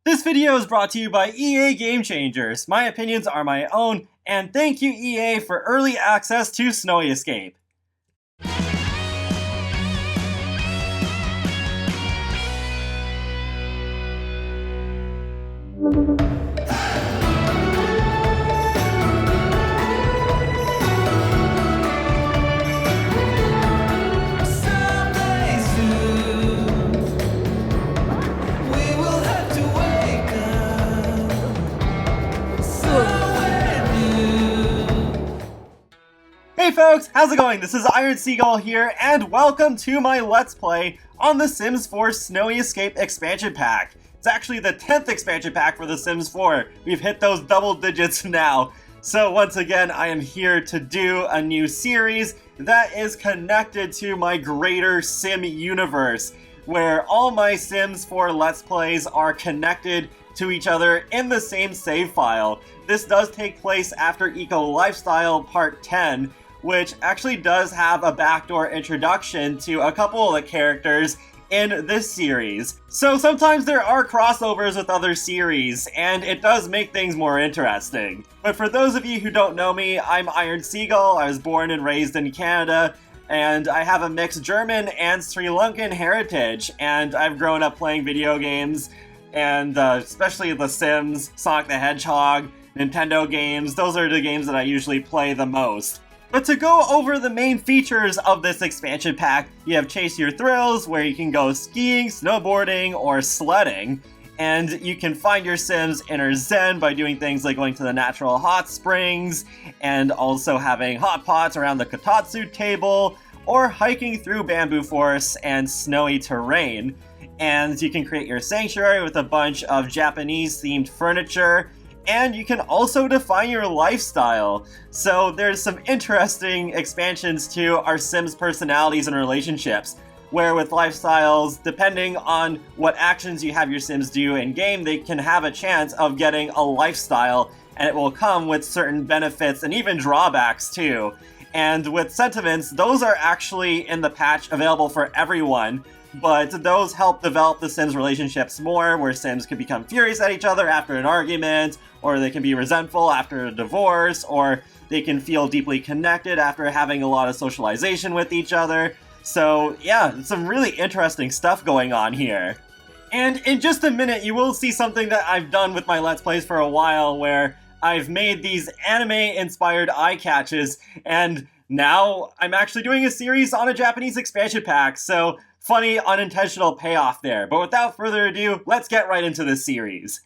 This video is brought to you by EA Game Changers. My opinions are my own, and thank you EA for early access to Snowy Escape. Hey folks, how's it going? This is Iron Seagull here, and welcome to my Let's Play on The Sims 4 Snowy Escape expansion pack. It's actually the 10th expansion pack for The Sims 4. We've hit those double digits now. So once again, I am here to do a new series that is connected to my greater Sim universe, where all my Sims 4 Let's Plays are connected to each other in the same save file. This does take place after Eco Lifestyle Part 10, which actually does have a backdoor introduction to a couple of the characters in this series. So sometimes there are crossovers with other series, and it does make things more interesting. But for those of you who don't know me, I'm Iron Seagull. I was born and raised in Canada, and I have a mixed German and Sri Lankan heritage, and I've grown up playing video games, and especially The Sims, Sonic the Hedgehog, Nintendo games. Those are the games that I usually play the most. But to go over the main features of this expansion pack, you have Chase Your Thrills, where you can go skiing, snowboarding, or sledding. And you can find your Sims inner zen by doing things like going to the natural hot springs, and also having hot pots around the kotatsu table, or hiking through bamboo forests and snowy terrain. And you can create your sanctuary with a bunch of Japanese-themed furniture, and you can also define your lifestyle. So there's some interesting expansions to our Sims personalities and relationships, where with lifestyles, depending on what actions you have your Sims do in-game, they can have a chance of getting a lifestyle, and it will come with certain benefits and even drawbacks too. And with sentiments, those are actually in the patch available for everyone, but those help develop the Sims relationships more, where Sims can become furious at each other after an argument, or they can be resentful after a divorce, or they can feel deeply connected after having a lot of socialization with each other. So yeah, some really interesting stuff going on here. And in just a minute, you will see something that I've done with my Let's Plays for a while, where I've made these anime-inspired eye catches, and now I'm actually doing a series on a Japanese expansion pack, so funny unintentional payoff there. But without further ado, let's get right into this series.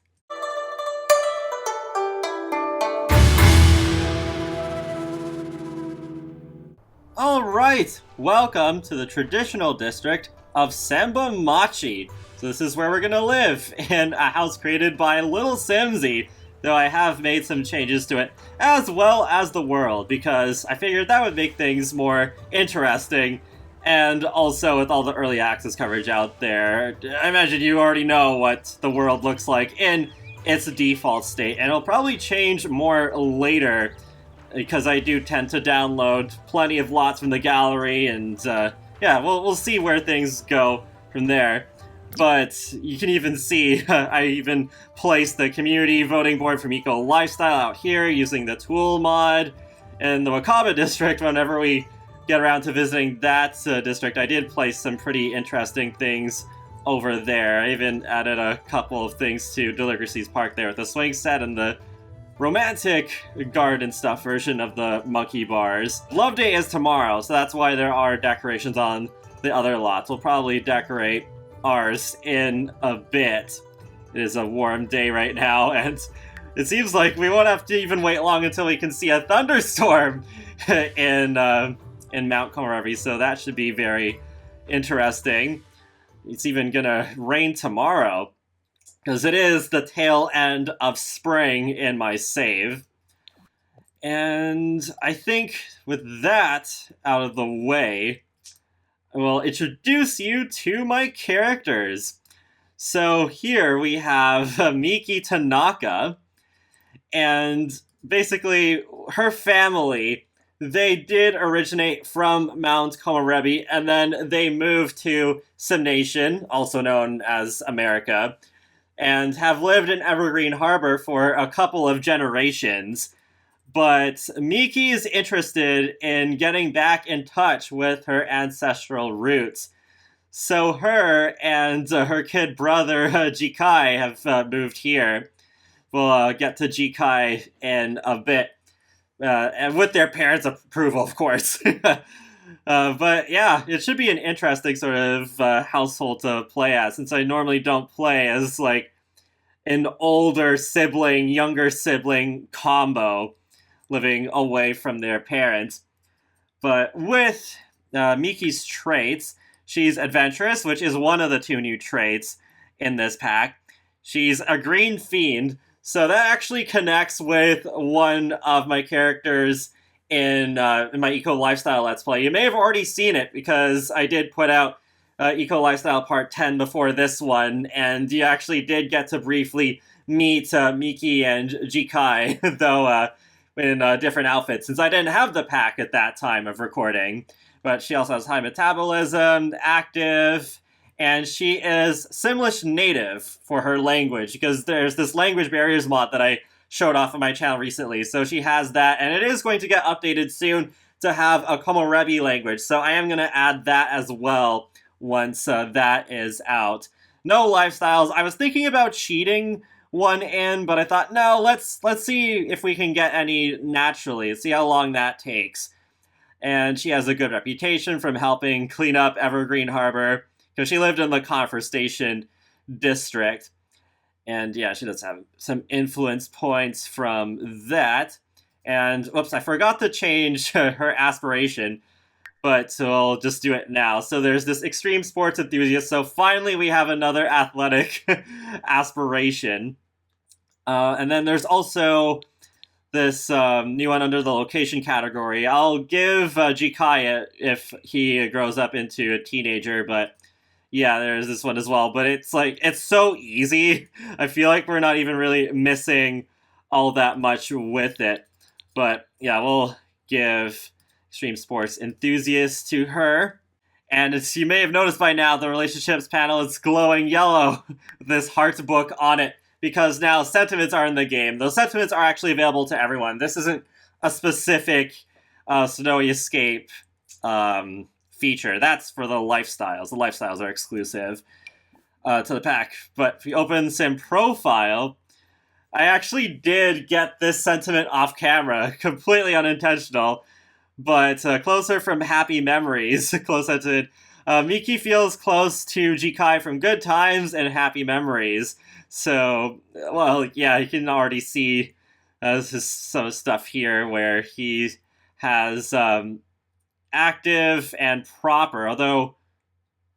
Alright, welcome to the traditional district of Sambamachi. So this is where we're gonna live, in a house created by Little Simsy, though I have made some changes to it, as well as the world, because I figured that would make things more interesting. And also, with all the early access coverage out there, I imagine you already know what the world looks like in its default state, and it'll probably change more later, because I do tend to download plenty of lots from the gallery, and yeah, we'll see where things go from there. But you can even see, I even placed the community voting board from Eco Lifestyle out here using the tool mod. In the Wakaba district, whenever we get around to visiting that district, I did place some pretty interesting things over there. I even added a couple of things to Deluxe's park there with the swing set and the romantic garden stuff version of the monkey bars. Love Day is tomorrow, so that's why there are decorations on the other lots. We'll probably decorate ours in a bit. It is a warm day right now, and it seems like we won't have to even wait long until we can see a thunderstorm in Mount Komorebi, so that should be very interesting. It's even gonna rain tomorrow, because it is the tail end of spring in my save. And I think with that out of the way, I will introduce you to my characters. So here we have Miki Tanaka, and basically her family, they did originate from Mount Komorebi, and then they moved to Sim Nation, also known as America, and have lived in Evergreen Harbor for a couple of generations. But Miki is interested in getting back in touch with her ancestral roots. So her and her kid brother Jikai have moved here. We'll get to Jikai in a bit, and with their parents' approval, of course. But yeah, it should be an interesting sort of household to play as, since I normally don't play as like an older sibling, younger sibling combo living away from their parents. But with Miki's traits, she's adventurous, which is one of the two new traits in this pack. She's a green fiend, so that actually connects with one of my characters in my Eco Lifestyle Let's Play. You may have already seen it, because I did put out Eco Lifestyle Part 10 before this one, and you actually did get to briefly meet Miki and Jikai, though in different outfits, since I didn't have the pack at that time of recording. But she also has high metabolism, active, and she is Simlish native for her language, because there's this language barriers mod that I showed off on my channel recently. So she has that, and it is going to get updated soon to have a Komorebi language. So I am going to add that as well once that is out. No lifestyles. I was thinking about cheating one in, but I thought, no, let's see if we can get any naturally, see how long that takes. And she has a good reputation from helping clean up Evergreen Harbor, because she lived in the Conifer Station district. And yeah, she does have some influence points from that. And whoops, I forgot to change her aspiration, but so I'll just do it now. So there's this extreme sports enthusiast. So finally we have another athletic aspiration. And then there's also this new one under the location category. I'll give Jikai it if he grows up into a teenager, but yeah, there's this one as well. But it's like, it's so easy. I feel like we're not even really missing all that much with it. But yeah, we'll give Extreme Sports Enthusiast to her. And as you may have noticed by now, the relationships panel is glowing yellow with this heart book on it, because now sentiments are in the game. Those sentiments are actually available to everyone. This isn't a specific Snowy Escape feature. That's for the lifestyles. The lifestyles are exclusive to the pack. But if we open Sim Profile, I actually did get this sentiment off camera, completely unintentional, but closer from Happy Memories, close sentiment. Miki feels close to Jikai from Good Times and Happy Memories. So, well, yeah, you can already see some stuff here where he has active and proper. Although,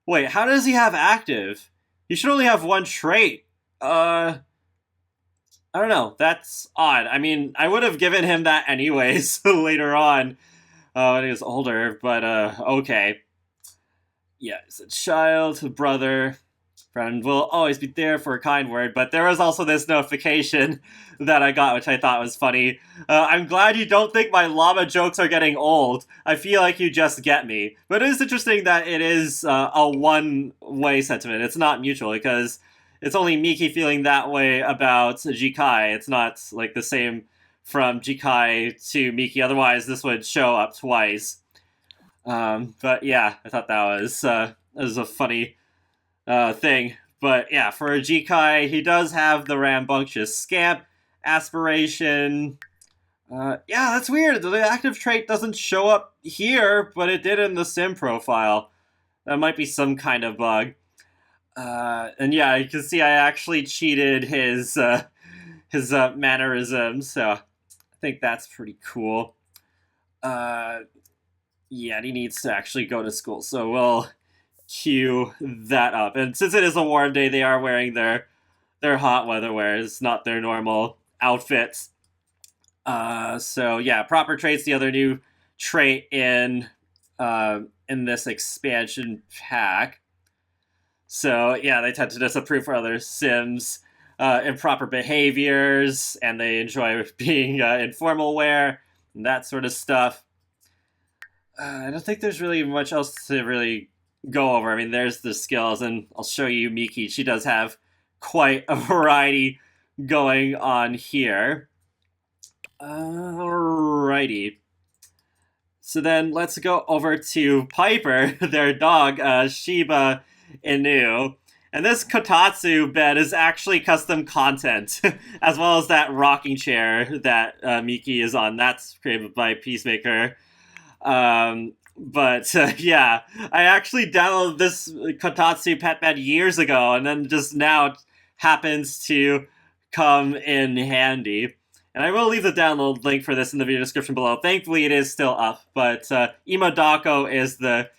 wait, how does he have active? He should only have one trait. I don't know. That's odd. I mean, I would have given him that anyways later on when he was older, but okay. Yeah, it's a child, brother, friend will always be there for a kind word. But there was also this notification that I got, which I thought was funny. I'm glad you don't think my llama jokes are getting old. I feel like you just get me. But it is interesting that it is a one-way sentiment. It's not mutual, because it's only Miki feeling that way about Jikai. It's not like the same from Jikai to Miki. Otherwise, this would show up twice. But yeah, I thought that was a funny thing. But yeah, for Jikai, he does have the rambunctious scamp aspiration. Yeah, that's weird. The active trait doesn't show up here, but it did in the sim profile. That might be some kind of bug. And yeah, you can see I actually cheated his mannerisms, so I think that's pretty cool. Yeah, he needs to actually go to school, so we'll cue that up. And since it is a warm day, they are wearing their hot weather wears, not their normal outfits. So yeah, proper traits, the other new trait in this expansion pack. So yeah, they tend to disapprove for other Sims improper behaviors, and they enjoy being in formal wear and that sort of stuff. I don't think there's really much else to really go over. I mean, there's the skills, and I'll show you Miki. She does have quite a variety going on here. Alrighty. So then let's go over to Piper, their dog, Shiba Inu. And this kotatsu bed is actually custom content, as well as that rocking chair that Miki is on. That's created by Peacemaker. Yeah, I actually downloaded this kotatsu pet bed years ago, and then just now it happens to come in handy. And I will leave the download link for this in the video description below. Thankfully, it is still up, but Imadako is the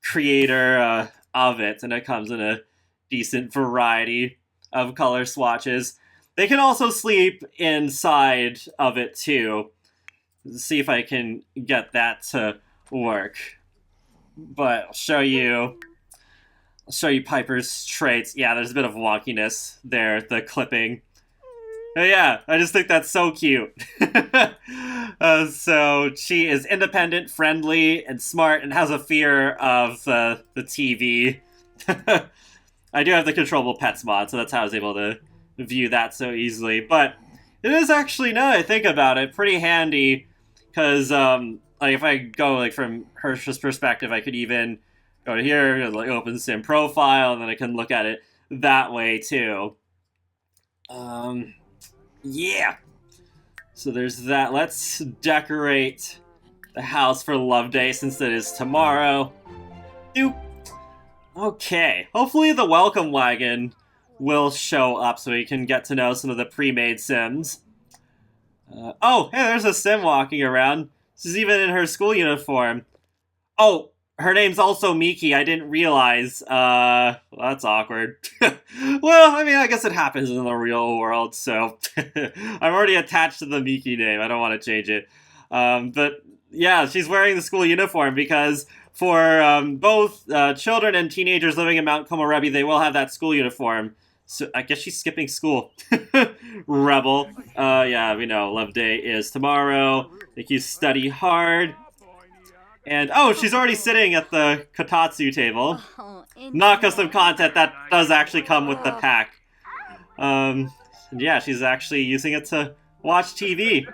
creator of it, and it comes in a decent variety of color swatches. They can also sleep inside of it, too. Let's see if I can get that to work. But I'll show you Piper's traits. Yeah, there's a bit of wonkiness there, the clipping. But yeah, I just think that's so cute. So she is independent, friendly, and smart, and has a fear of the TV. I do have the controllable pets mod, so that's how I was able to view that so easily. But it is actually, now that I think about it, pretty handy, because like if I go like from her perspective, I could even go to here, like open Sim profile, and then I can look at it that way too. Yeah. So there's that. Let's decorate the house for Love Day since it is tomorrow. Doop. Okay. Hopefully the welcome wagon will show up so we can get to know some of the pre-made Sims. Oh, hey, there's a Sim walking around. She's even in her school uniform. Oh, her name's also Miki. I didn't realize. Well, that's awkward. Well, I mean, I guess it happens in the real world, so I'm already attached to the Miki name. I don't want to change it. But yeah, she's wearing the school uniform because for both children and teenagers living in Mount Komorebi, they will have that school uniform. So I guess she's skipping school. Rebel. Yeah, we know Love Day is tomorrow. Make you study hard. And, oh, she's already sitting at the kotatsu table. Not custom content, that does actually come with the pack. Yeah, she's actually using it to watch TV.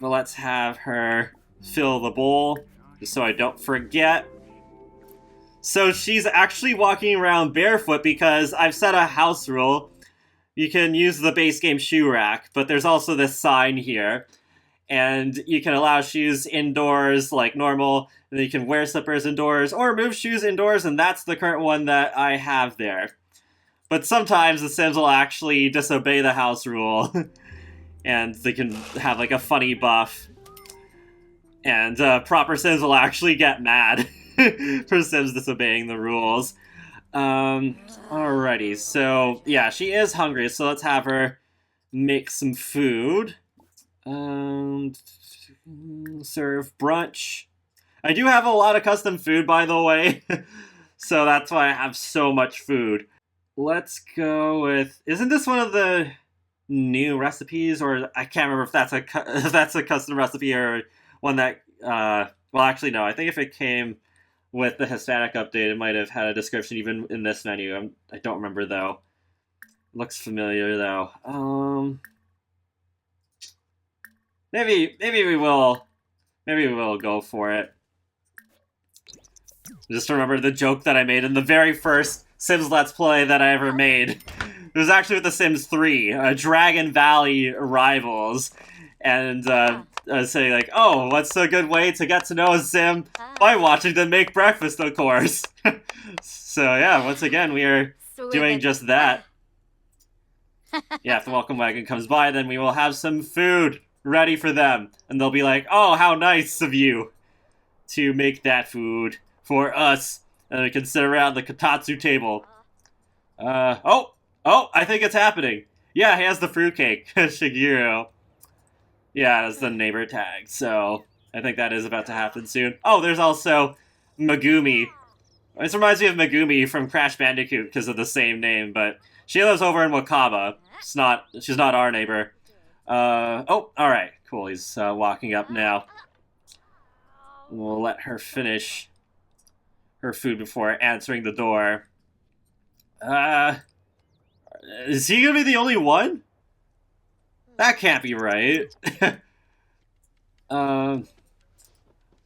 But let's have her fill the bowl, just so I don't forget. So she's actually walking around barefoot because I've set a house rule. You can use the base game shoe rack, but there's also this sign here. And you can allow shoes indoors like normal, and then you can wear slippers indoors, or remove shoes indoors, and that's the current one that I have there. But sometimes the Sims will actually disobey the house rule, and they can have like a funny buff. And proper Sims will actually get mad for Sims disobeying the rules. Alrighty, so yeah, she is hungry, so let's have her make some food. Serve brunch. I do have a lot of custom food, by the way, so that's why I have so much food. Let's go with, isn't this one of the new recipes, or I can't remember if that's a custom recipe or one that, well, actually, no, I think if it came with the Hispanic update, it might have had a description even in this menu. I don't remember, though. Looks familiar, though. Maybe we will go for it. Just remember the joke that I made in the very first Sims Let's Play that I ever made. It was actually with The Sims 3, Dragon Valley Rivals. And saying like, oh, what's a good way to get to know a Sim? By watching them make breakfast, of course. So yeah, once again, we are doing just that. Yeah, if the welcome wagon comes by, then we will have some food ready for them. And they'll be like, oh, how nice of you to make that food for us. And we can sit around the kotatsu table. Oh, I think it's happening. Yeah, he has the fruitcake, Shigeru. Yeah, that's the neighbor tag, so I think that is about to happen soon. Oh, there's also Megumi. This reminds me of Megumi from Crash Bandicoot because of the same name, but she lives over in Wakaba. She's not our neighbor. Oh, alright, cool, he's walking up now. We'll let her finish her food before answering the door. Is he gonna be the only one? That can't be right. Oh,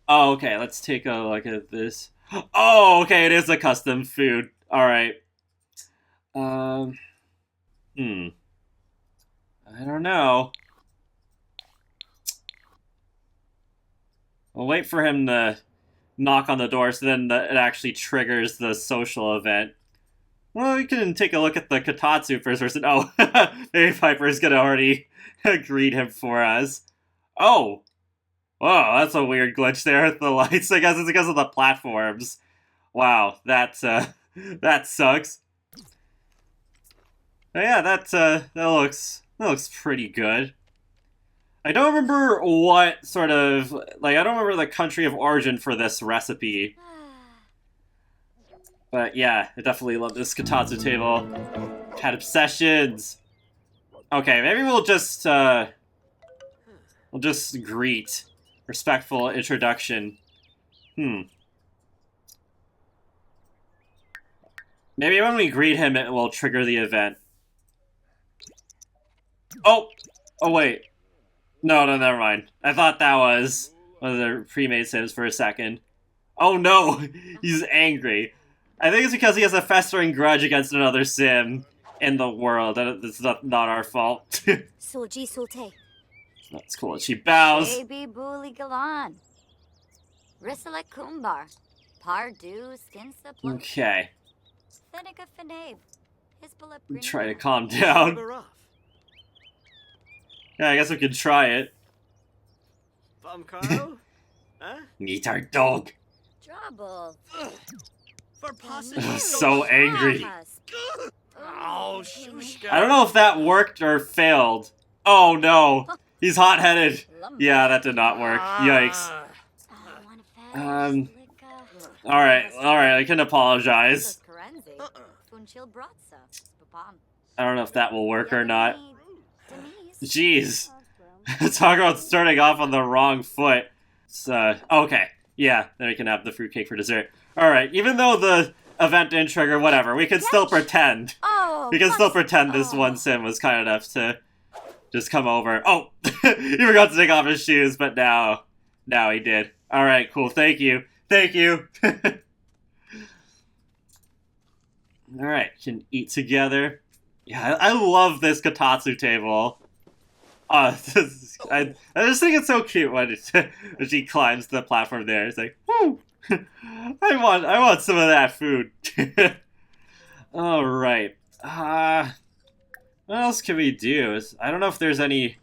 okay, let's take a look at this. Oh, okay, it is a custom food. Alright. I don't know. We'll wait for him to knock on the door so then it actually triggers the social event. Well, we can take a look at the Kotatsu first. Oh, maybe Piper's gonna already greet him for us. Oh! Whoa, that's a weird glitch there with the lights. I guess it's because of the platforms. Wow, that sucks. But yeah, that looks pretty good. I don't remember what sort of, like, I don't remember the country of origin for this recipe. But yeah, I definitely love this Kotatsu table. Had obsessions. Okay, maybe we'll just greet. Respectful introduction. Maybe when we greet him, it will trigger the event. Oh! Oh, wait. No, never mind. I thought that was one of the pre-made sims for a second. Oh no! He's angry. I think it's because he has a festering grudge against another sim in the world, and it's not our fault. That's cool. She bows. Baby Bully Galan. Risala Kumbar. Pardu Skinsa Plum. Okay. Seneca Finabe. Try to calm down. Yeah, I guess we could try it. Meet our dog. Trouble. So angry. Oh, I don't know if that worked or failed. Oh no. He's hot-headed. Yeah, that did not work. Yikes. Alright, I can apologize. I don't know if that will work or not. Jeez. Talk about starting off on the wrong foot. Okay. Yeah, then we can have the fruitcake for dessert. Alright, even though the event didn't trigger, whatever, we can still pretend. We can still pretend this one sim was kind enough to just come over. Oh! He forgot to take off his shoes, but now he did. Alright, cool. Thank you. Thank you. Alright, can eat together. Yeah, I love this Kotatsu table. I just think it's so cute when she climbs the platform there. It's like, whoo! I want some of that food. Alright. What else can we do? I don't know if there's any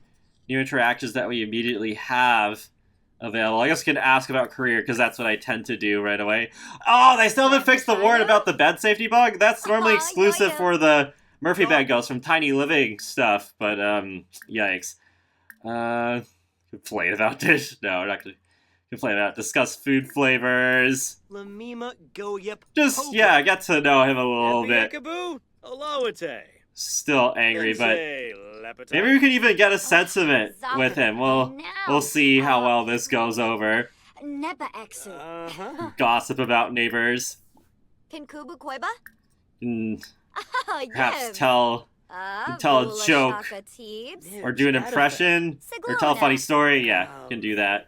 new interactions that we immediately have available. I guess we can ask about career, because that's what I tend to do right away. Oh, they still haven't fixed the warrant about the bed safety bug? That's normally exclusive for the Murphy bed ghosts from Tiny Living stuff, but, yikes. Complain about this? No, we're not gonna complain about it. Discuss food flavors. Just, yeah, get to know him a little bit. Still angry, but maybe we can even get a sense of it with him. We'll see how well this goes over. Gossip about neighbors. Perhaps tell a joke, or do an impression, or tell a funny story. Yeah, can do that.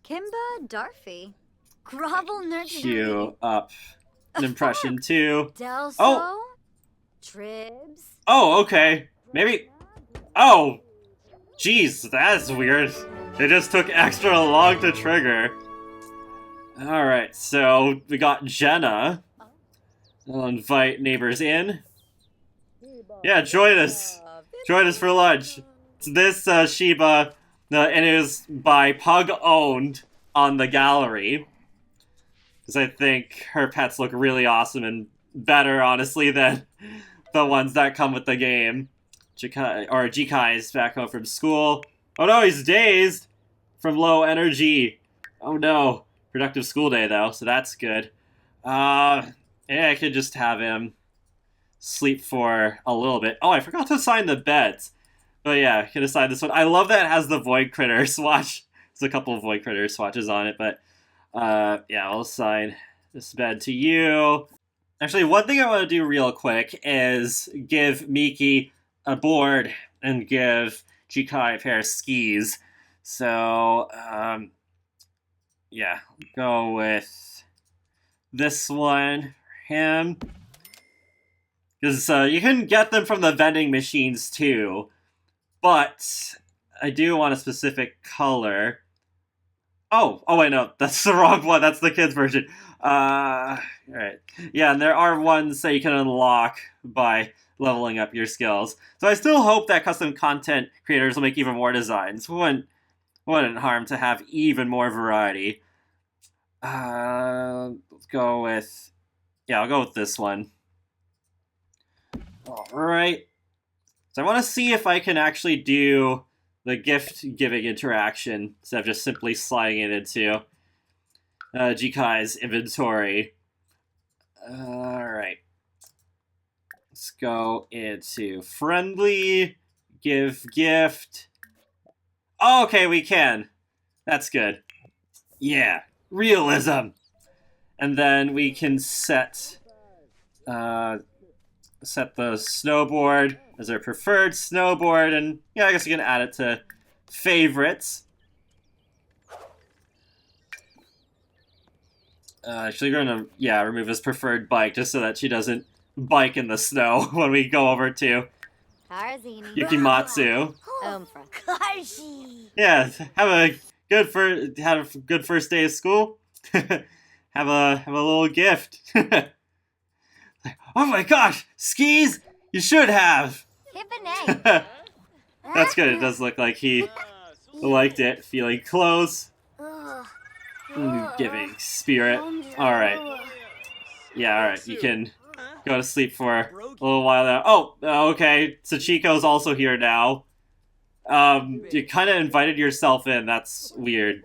Kimba Darfy. Grovel Cue up an impression too. Oh! Tribs. Oh, okay. Maybe. Oh! Jeez, that's weird. It just took extra long to trigger. Alright, so we got Jenna. I'll invite neighbors in. Yeah, join us. Join us for lunch. It's this Shiba, and it is by Pug owned on the gallery. Because I think her pets look really awesome and better, honestly, than the ones that come with the game. Jikai's back home from school. Oh no, he's dazed from low energy. Oh no. Productive school day, though, so that's good. Yeah, I could just have him sleep for a little bit. Oh, I forgot to assign the beds. But yeah, I can assign this one. I love that it has the Void Critter swatch. There's a couple of Void Critter swatches on it, but yeah, I'll assign this bed to you. Actually, one thing I want to do real quick is give Miki a board and give Jikai a pair of skis. So, yeah, go with this one for him. Because you can get them from the vending machines too. But I do want a specific color. Oh wait, no, that's the wrong one. That's the kids version. Alright. Yeah, and there are ones that you can unlock by leveling up your skills. So I still hope that custom content creators will make even more designs. Wouldn't harm to have even more variety. Let's go with... Yeah, I'll go with this one. Alright. So I want to see if I can actually do the gift-giving interaction instead of just simply sliding it into Jikai's inventory. Alright. Let's go into friendly, give gift. Oh, okay, we can. That's good. Yeah, realism. And then we can set the snowboard as our preferred snowboard, and yeah, I guess you can add it to favorites. Actually, we're gonna remove his preferred bike just so that she doesn't bike in the snow when we go over to Yukimatsu. Yeah, have a good first day of school. have a little gift. Oh my gosh, skis! You should have. That's good. It does look like he liked it. Feeling close. Giving spirit. Alright. Yeah, alright. You can go to sleep for a little while now. Oh, okay. Sachiko's also here now. You kind of invited yourself in. That's weird.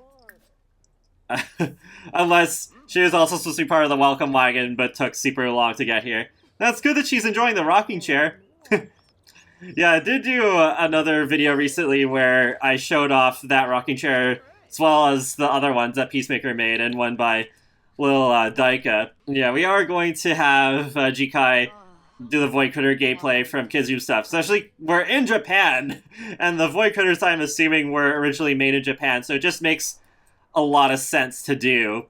Unless she was also supposed to be part of the welcome wagon, but took super long to get here. That's good that she's enjoying the rocking chair. Yeah, I did do another video recently where I showed off that rocking chair as well as the other ones that Peacemaker made, and one by Lil Daika. Yeah, we are going to have Jikai do the Void Critter gameplay from Kizu stuff. Especially, we're in Japan, and the Void Critters, I'm assuming, were originally made in Japan, so it just makes a lot of sense to do.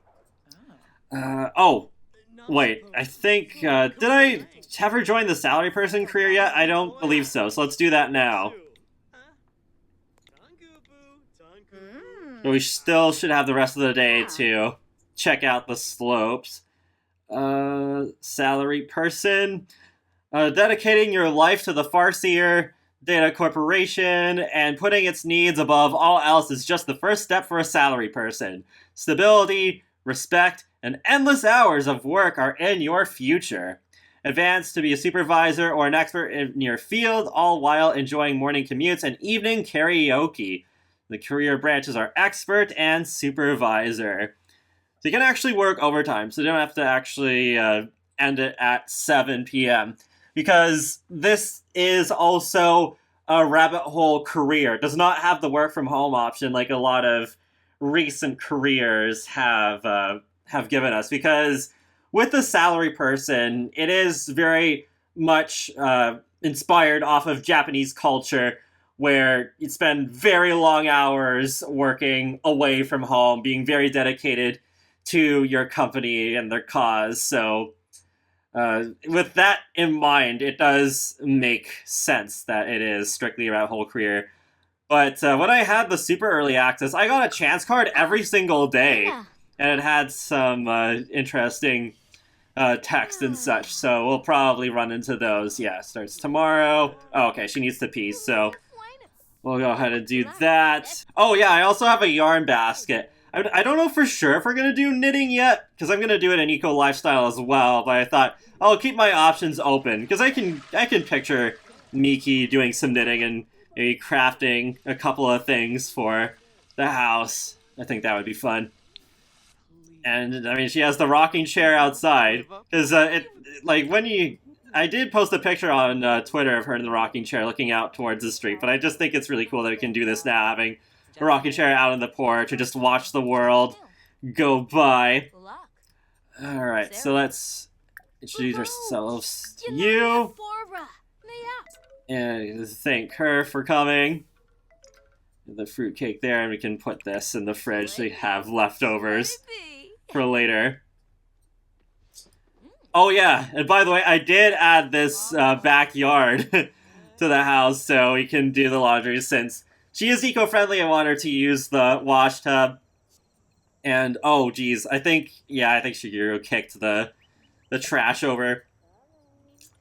Wait, I think, did I have her join the salary person career yet? I don't believe so let's do that now. But we still should have the rest of the day to check out the slopes. Salary person. Dedicating your life to the Farseer Data Corporation and putting its needs above all else is just the first step for a salary person. Stability, respect, and endless hours of work are in your future. Advance to be a supervisor or an expert in your field, all while enjoying morning commutes and evening karaoke. The career branches are expert and supervisor. So you can actually work overtime, so you don't have to actually end it at 7 p.m. Because this is also a rabbit hole career. It does not have the work from home option like a lot of recent careers have given us. Because with the salary person, it is very much inspired off of Japanese culture, where you spend very long hours working away from home, being very dedicated to your company and their cause. So with that in mind, it does make sense that it is strictly a whole career. But when I had the super early access, I got a chance card every single day. Yeah. And it had some interesting text and such, so we'll probably run into those. Yeah, starts tomorrow. Oh, okay, she needs to pee, so we'll go ahead and do that. Oh yeah, I also have a yarn basket. I don't know for sure if we're going to do knitting yet, because I'm going to do it in Eco Lifestyle as well, but I thought I'll keep my options open, because I can picture Miki doing some knitting and maybe crafting a couple of things for the house. I think that would be fun. And, I mean, she has the rocking chair outside, because I did post a picture on Twitter of her in the rocking chair looking out towards the street, but I just think it's really cool that we can do this now, having a rocking chair out on the porch, or just watch the world go by. Alright, so let's introduce ourselves to you. And thank her for coming. The fruitcake there, and we can put this in the fridge so we have leftovers for later. Oh yeah, and by the way, I did add this backyard to the house so we can do the laundry since she is eco-friendly. I want her to use the wash tub. And oh geez, I think Shigeru kicked the trash over.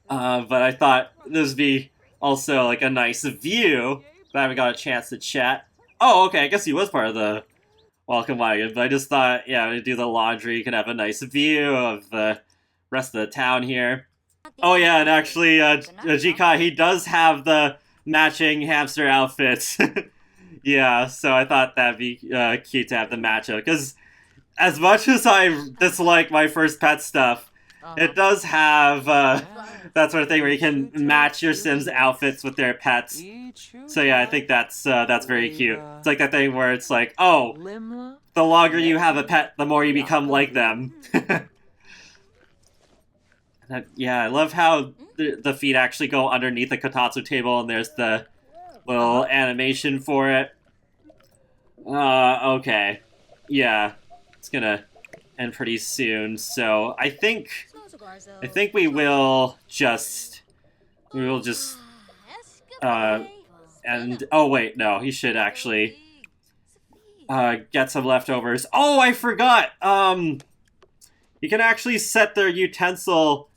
But I thought this would be also like a nice view. But I haven't got a chance to chat. Oh, okay, I guess he was part of the welcome wagon, but I just thought, yeah, to do the laundry, you can have a nice view of the rest of the town here. Oh yeah, and actually, Jikai, he does have the matching hamster outfits. Yeah, so I thought that'd be cute to have the matchup, because as much as I dislike my first pet stuff, it does have that sort of thing where you can match your Sims outfits with their pets. So yeah, I think that's very cute. It's like that thing where it's like, oh, the longer you have a pet, the more you become like them. Yeah, I love how the feet actually go underneath the kotatsu table, and there's the little animation for it. Okay. Yeah, it's gonna end pretty soon, so I think we will just and oh wait, no, he should actually get some leftovers. Oh, I forgot. You can actually set their utensil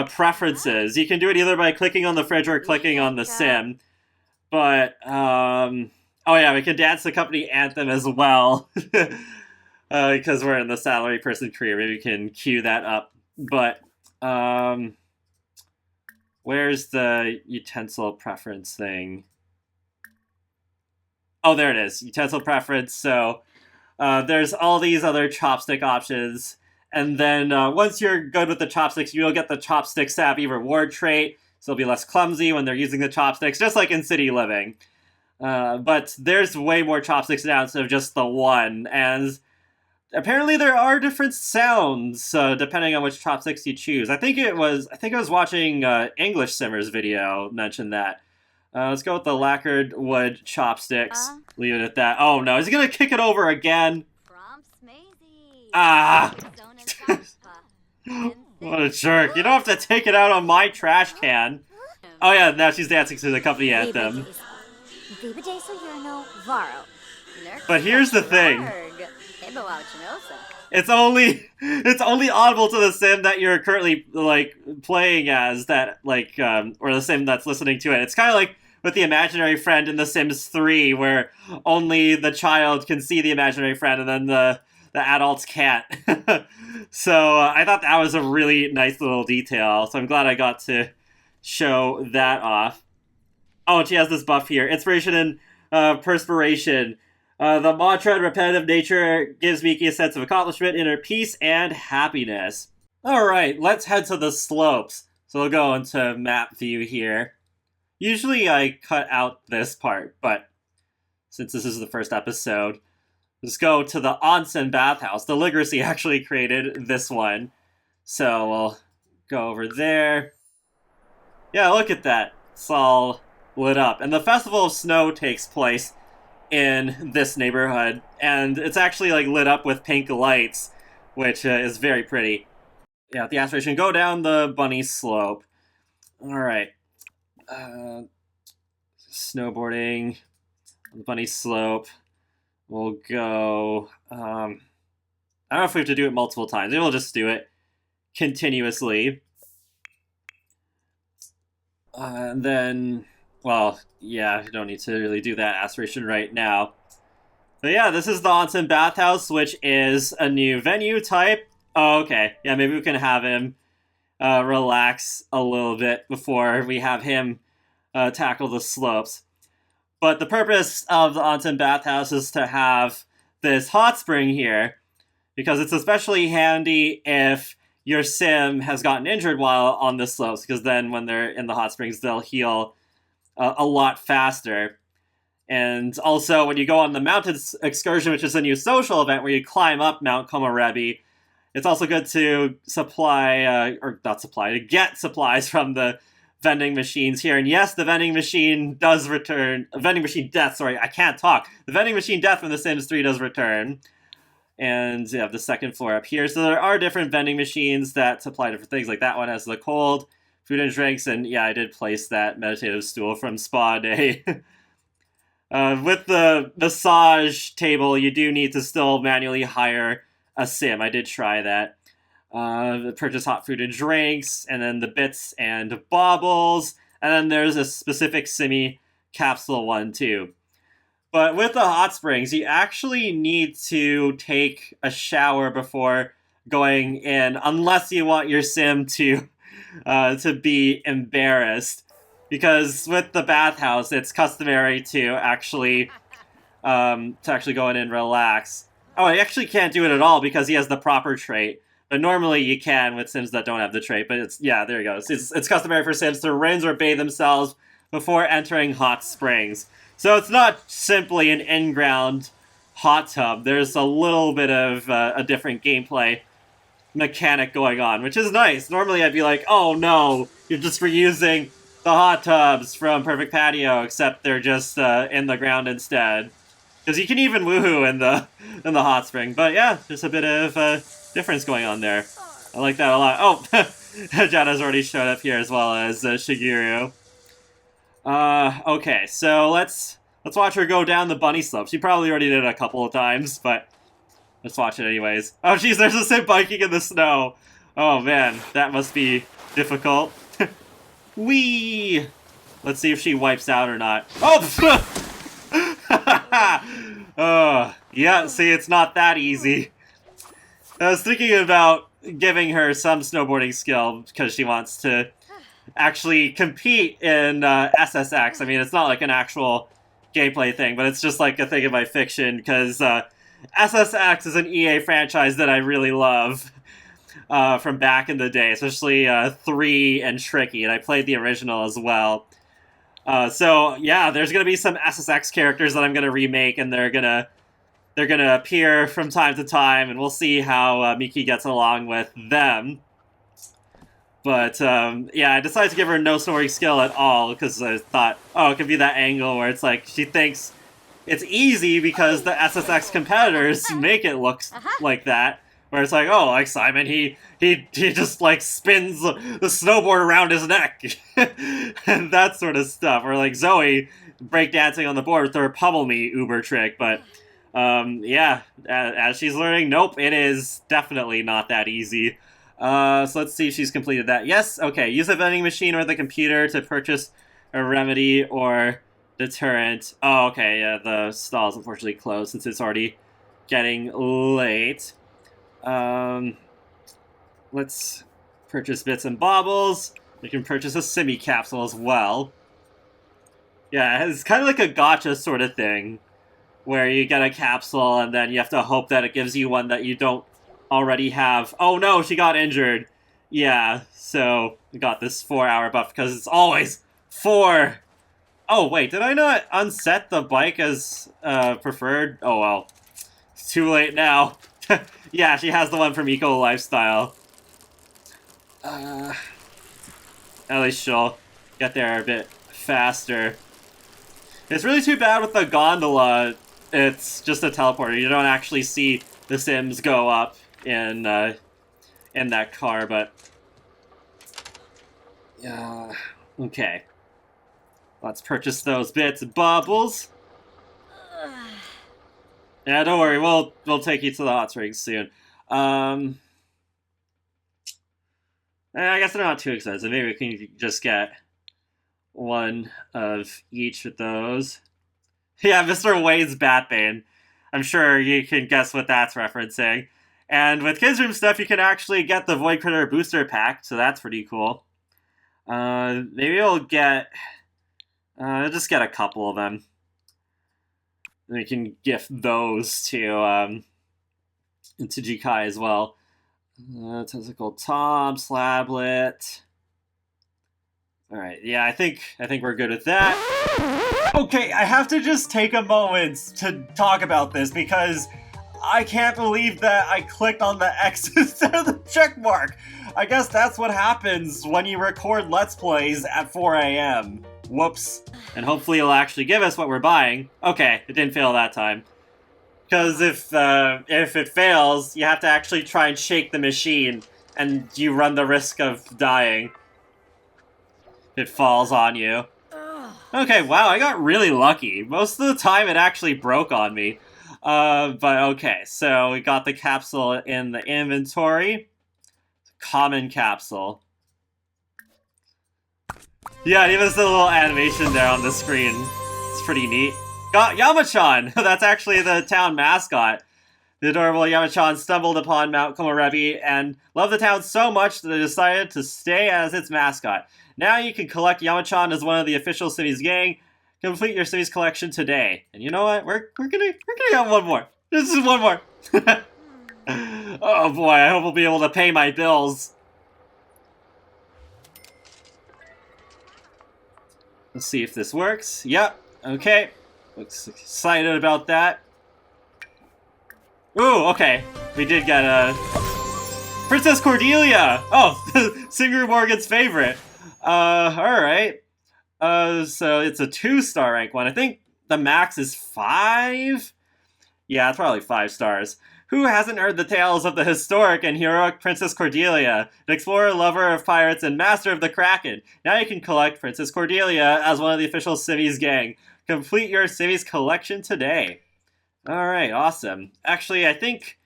preferences. You can do it either by clicking on the fridge or clicking on the sim. But oh yeah, we can dance the company anthem as well. Because we're in the salary person career, maybe we can cue that up. But where's the utensil preference thing? Oh, there it is, utensil preference. So there's all these other chopstick options, and then once you're good with the chopsticks, you'll get the chopstick savvy reward trait. So they'll be less clumsy when they're using the chopsticks, just like in City Living. But there's way more chopsticks now instead of just the one, and apparently there are different sounds depending on which chopsticks you choose. I think I was watching English Simmer's video mention that. Let's go with the lacquered wood chopsticks. Leave it at that. Oh no, is he gonna kick it over again? Ah! What a jerk. You don't have to take it out on my trash can. Oh yeah, now she's dancing to the company anthem. But here's the thing. It's only audible to the sim that you're currently like playing as, that like or the sim that's listening to it. It's kind of like with the imaginary friend in The Sims 3, where only the child can see the imaginary friend and then the adults can't. So I thought that was a really nice little detail. So I'm glad I got to show that off. Oh, and she has this buff here. Inspiration and perspiration. The mantra and repetitive nature gives Miki a sense of accomplishment, inner peace, and happiness. Alright, let's head to the slopes. So we'll go into map view here. Usually I cut out this part, but since this is the first episode, let's go to the Onsen bathhouse. The Literacy actually created this one. So we'll go over there. Yeah, look at that. It's all lit up. And the Festival of Snow takes place in this neighborhood, and it's actually like lit up with pink lights, which is very pretty. Yeah, the aspiration, go down the bunny slope. Alright. Snowboarding on the bunny slope. We'll go, I don't know if we have to do it multiple times. Maybe we'll just do it continuously. And then, well, yeah, you don't need to really do that aspiration right now. But yeah, this is the Onsen bathhouse, which is a new venue type. Oh, okay. Yeah, maybe we can have him relax a little bit before we have him tackle the slopes. But the purpose of the Onsen bathhouse is to have this hot spring here, because it's especially handy if your sim has gotten injured while on the slopes, because then when they're in the hot springs, they'll heal a lot faster. And also, when you go on the mountain excursion, which is a new social event where you climb up Mount Komorebi, It's also good to to get supplies from the vending machines here. And yes, the vending machine does return. Vending machine death, sorry, I can't talk. The vending machine death from The Sims 3 does return. And you have the second floor up here. So there are different vending machines that supply different things. Like that one has the cold, food and drinks. And yeah, I did place that meditative stool from Spa Day. With the massage table, you do need to still manually hire a sim. I did try that. Purchase hot food and drinks, and then the bits and baubles, and then there's a specific Simmy capsule one too. But with the hot springs, you actually need to take a shower before going in, unless you want your sim to be embarrassed. Because with the bathhouse, it's customary to actually go in and relax. Oh, I actually can't do it at all because he has the proper trait. But normally you can with Sims that don't have the trait. But there you go. It's customary for Sims to rinse or bathe themselves before entering hot springs. So it's not simply an in-ground hot tub. There's a little bit of a different gameplay mechanic going on, which is nice. Normally I'd be like, oh no, you're just reusing the hot tubs from Perfect Patio, except they're just in the ground instead. Because you can even woohoo in the hot spring. But yeah, there's a bit of difference going on there. I like that a lot. Oh, Jada's already showed up here as well as Shigeru. Okay, so let's watch her go down the bunny slope. She probably already did it a couple of times, but let's watch it anyways. Oh jeez, there's a sim biking in the snow. Oh man, that must be difficult. Whee! Let's see if she wipes out or not. Oh! Yeah, see, it's not that easy. I was thinking about giving her some snowboarding skill because she wants to actually compete in SSX. I mean, it's not like an actual gameplay thing, but it's just like a thing in my fiction because SSX is an EA franchise that I really love from back in the day, especially 3 and Tricky, and I played the original as well. So yeah, there's gonna be some SSX characters that I'm gonna remake, and they're gonna appear from time to time, and we'll see how Miki gets along with them. But yeah, I decided to give her no snowboarding skill at all because I thought, oh, it could be that angle where it's like she thinks it's easy because the SSX competitors make it look like that. Where it's like, oh, like Simon, he just like spins the snowboard around his neck and that sort of stuff. Or like Zoe breakdancing on the board with her pummel me Uber trick. But yeah, as she's learning, nope, it is definitely not that easy. So let's see if she's completed that. Yes, okay. Use a vending machine or the computer to purchase a remedy or deterrent. Oh, okay. Yeah, the stall's unfortunately closed since it's already getting late. Let's purchase bits and baubles. We can purchase a Simmy capsule as well. Yeah, it's kind of like a gacha sort of thing, where you get a capsule and then you have to hope that it gives you one that you don't already have. Oh no, she got injured. Yeah, so we got this 4-hour buff because it's always 4. Oh wait, did I not unset the bike as preferred? Oh well, it's too late now. Yeah, she has the one from Eco Lifestyle. At least she'll get there a bit faster. It's really too bad with the gondola. It's just a teleporter. You don't actually see the Sims go up in that car, but yeah. Okay. Let's purchase those bits and baubles. Yeah, don't worry. We'll take you to the hot springs soon. I guess they're not too expensive. Maybe we can just get one of each of those. Yeah, Mr. Wade's Batbane. I'm sure you can guess what that's referencing. And with Kids Room stuff, you can actually get the Void Critter Booster Pack, so that's pretty cool. Maybe we'll get... just get a couple of them. And we can gift those to Jikai as well. Tentacle Tom, Slablet. Alright, yeah, I think we're good with that. Okay, I have to just take a moment to talk about this because I can't believe that I clicked on the X instead of the check mark. I guess that's what happens when you record Let's Plays at 4 a.m. Whoops. And hopefully it'll actually give us what we're buying. Okay, it didn't fail that time. Because if it fails, you have to actually try and shake the machine, and you run the risk of dying. It falls on you. Okay, wow, I got really lucky. Most of the time it actually broke on me. But okay, so we got the capsule in the inventory. Common capsule. Yeah, even the little animation there on the screen. It's pretty neat. Got Yamachan! That's actually the town mascot. The adorable Yamachan stumbled upon Mount Komorebi and loved the town so much that they decided to stay as its mascot. Now you can collect Yamachan as one of the official Cities gang. Complete your Cities collection today. And you know what? We're gonna get one more. This is one more. Oh boy, I hope we'll be able to pay my bills. Let's see if this works. Yep. Okay. Looks excited about that. Ooh, okay. We did get a Princess Cordelia! Oh, Singer Morgan's favorite. Alright. So it's a 2-star rank one. I think the max is 5? Yeah, it's probably 5 stars. Who hasn't heard the tales of the historic and heroic Princess Cordelia, an explorer, lover of pirates, and master of the Kraken? Now you can collect Princess Cordelia as one of the official Civvies gang. Complete your Civvies collection today. Alright, awesome. Actually, I think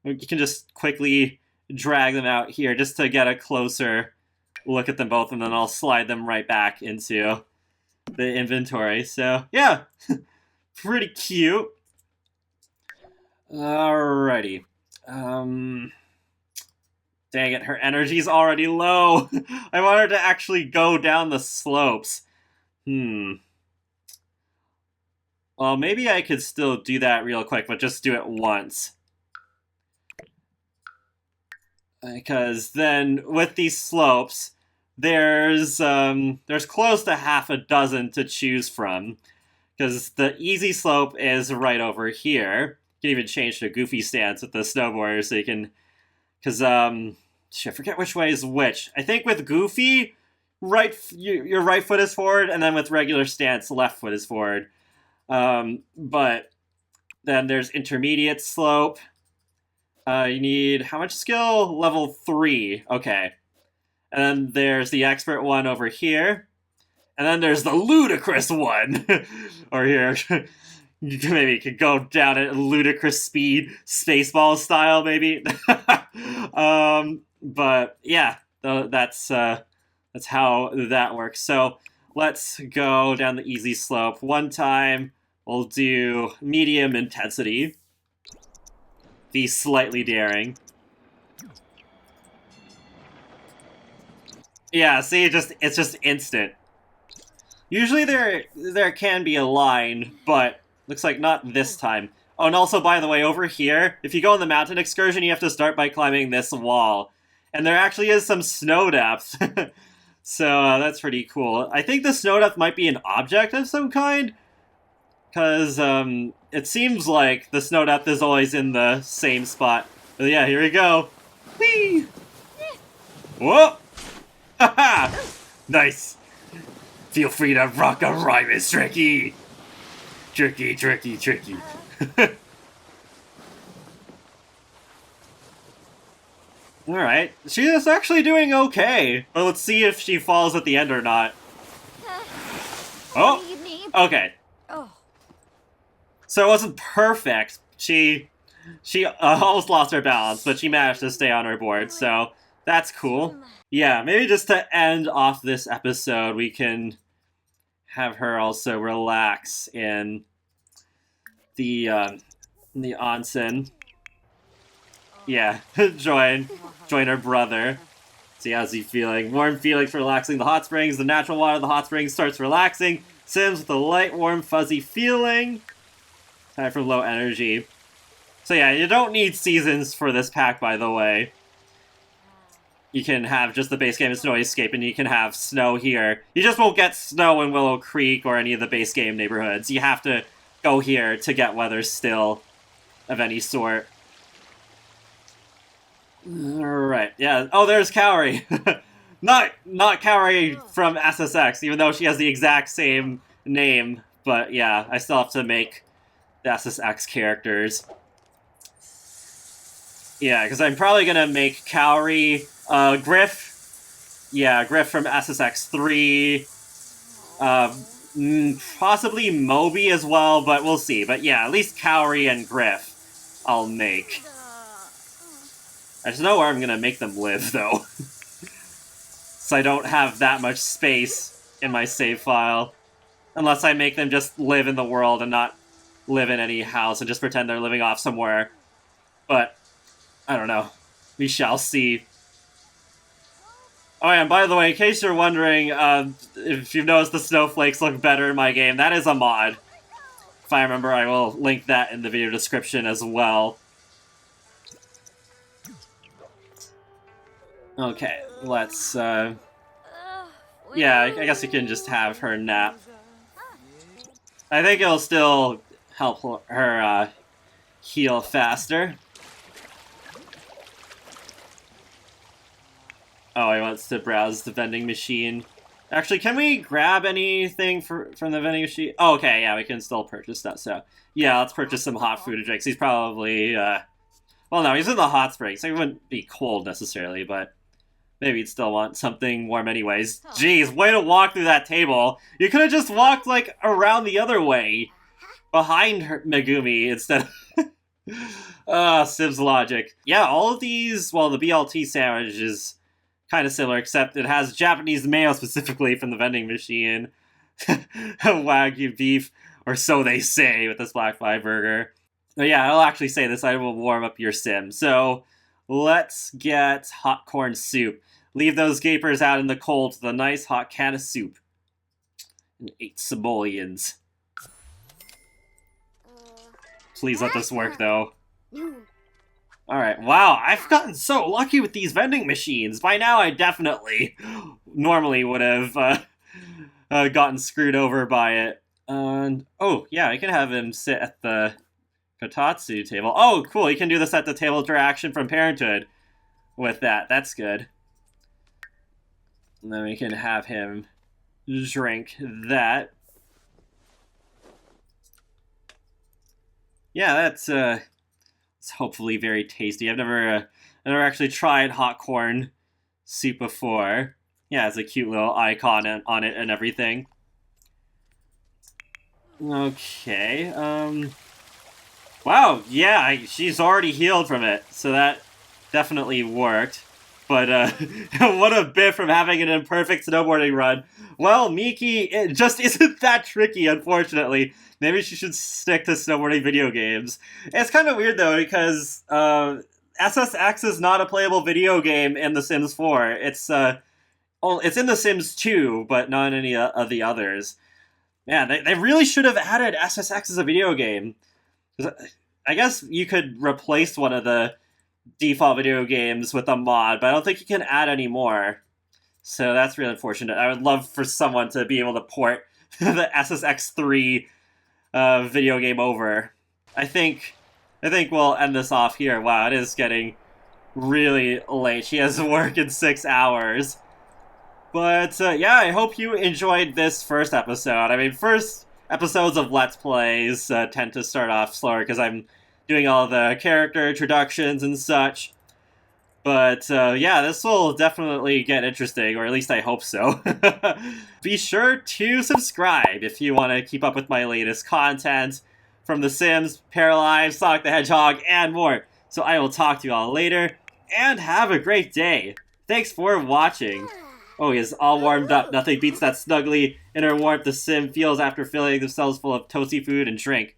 you can just quickly drag them out here just to get a closer look at them both, and then I'll slide them right back into the inventory. So, yeah, pretty cute. Alrighty. Dang it, her energy's already low. I want her to actually go down the slopes. Well, maybe I could still do that real quick, but just do it once. Because then, with these slopes, there's close to half a dozen to choose from. Because the easy slope is right over here. You can even change to a goofy stance with the snowboarder, so you can... Because, I forget which way is which. I think with goofy, your right foot is forward, and then with regular stance, left foot is forward. But then there's intermediate slope. You need how much skill? Level 3. Okay. And then there's the expert one over here. And then there's the ludicrous one. Or here. Maybe you could go down at ludicrous speed, Spaceball style, maybe. But yeah, that's how that works. So let's go down the easy slope. One time, we'll do medium intensity. Be slightly daring. Yeah, see, it's just instant. Usually there can be a line, but looks like not this time. Oh, and also, by the way, over here, if you go on the mountain excursion, you have to start by climbing this wall. And there actually is some snow depth. So that's pretty cool. I think the snow depth might be an object of some kind. Because it seems like the snow depth is always in the same spot. But yeah, here we go. Whee! Whoa! Haha! Nice! Feel free to rock a rhyme, it's tricky! Tricky, tricky, tricky. Alright, she's actually doing okay. But let's see if she falls at the end or not. Oh! Okay. So it wasn't perfect. She almost lost her balance, but she managed to stay on her board, so that's cool. Yeah, maybe just to end off this episode, we can have her also relax in the onsen. Yeah, join her brother. See how's he feeling. Warm feelings for relaxing the hot springs. The natural water of the hot springs starts relaxing. Sims with a light, warm, fuzzy feeling. Time for low energy. So yeah, you don't need seasons for this pack, by the way. You can have just the base game and Snowy Escape, and you can have snow here. You just won't get snow in Willow Creek or any of the base game neighborhoods. You have to go here to get weather still. of any sort. Alright, yeah. Oh, there's Kaori! Not Kaori from SSX, even though she has the exact same name. But yeah, I still have to make the SSX characters. Yeah, because I'm probably gonna make Kaori, Griff. Yeah, Griff from SSX 3. Possibly Moby as well, but we'll see. But yeah, at least Kaori and Griff I'll make. I just know where I'm gonna make them live, though. So I don't have that much space in my save file. Unless I make them just live in the world and not live in any house and just pretend they're living off somewhere. But, I don't know. We shall see. Oh yeah, and by the way, in case you're wondering, if you've noticed the snowflakes look better in my game, that is a mod. If I remember, I will link that in the video description as well. Okay, let's, yeah, I guess you can just have her nap. I think it'll still help her, heal faster. Oh, he wants to browse the vending machine. Actually, can we grab anything from the vending machine? Oh, okay, yeah, we can still purchase that, so... Yeah, let's purchase some hot food and drinks. He's probably, well, no, he's in the hot springs, so he wouldn't be cold necessarily, but... Maybe he'd still want something warm anyways. Jeez, way to walk through that table! You could've just walked, like, around the other way! Behind her, Megumi, instead of... Sims logic. Yeah, all of these, well, the BLT sandwich is... kind of similar, except it has Japanese mayo specifically from the vending machine. Wagyu beef, or so they say with this black fly burger. But yeah, I'll actually say this item will warm up your sim. So let's get hot corn soup. Leave those gapers out in the cold with a nice hot can of soup. And 8 simoleons. Please let this work, though. Alright, wow, I've gotten so lucky with these vending machines. By now I definitely normally would have gotten screwed over by it. And, oh, yeah, I can have him sit at the Kotatsu table. Oh, cool, he can do this at the table interaction from Parenthood with that. That's good. And then we can have him drink that. Yeah, that's, it's hopefully very tasty. I've never actually tried hot corn soup before. Yeah, it's a cute little icon on it and everything. Okay, wow, yeah, she's already healed from it, so that definitely worked. But, what a bit from having an imperfect snowboarding run. Well, Miki, it just isn't that tricky, unfortunately. Maybe she should stick to snowboarding video games. It's kind of weird, though, because SSX is not a playable video game in The Sims 4. It's in The Sims 2, but not in any of the others. Yeah, they really should have added SSX as a video game. I guess you could replace one of the default video games with a mod, but I don't think you can add any more. So that's really unfortunate. I would love for someone to be able to port the SSX3 video game over. I think we'll end this off here. Wow, it is getting really late. She has work in 6 hours. But yeah, I hope you enjoyed this first episode. I mean, first episodes of Let's Plays tend to start off slower because I'm doing all the character introductions and such. But yeah, this will definitely get interesting, or at least I hope so. Be sure to subscribe if you want to keep up with my latest content from The Sims, Paralive, Sonic the Hedgehog, and more. So I will talk to you all later, and have a great day. Thanks for watching. Oh, he is all warmed up. Nothing beats that snuggly inner warmth the Sim feels after filling themselves full of toasty food and drink.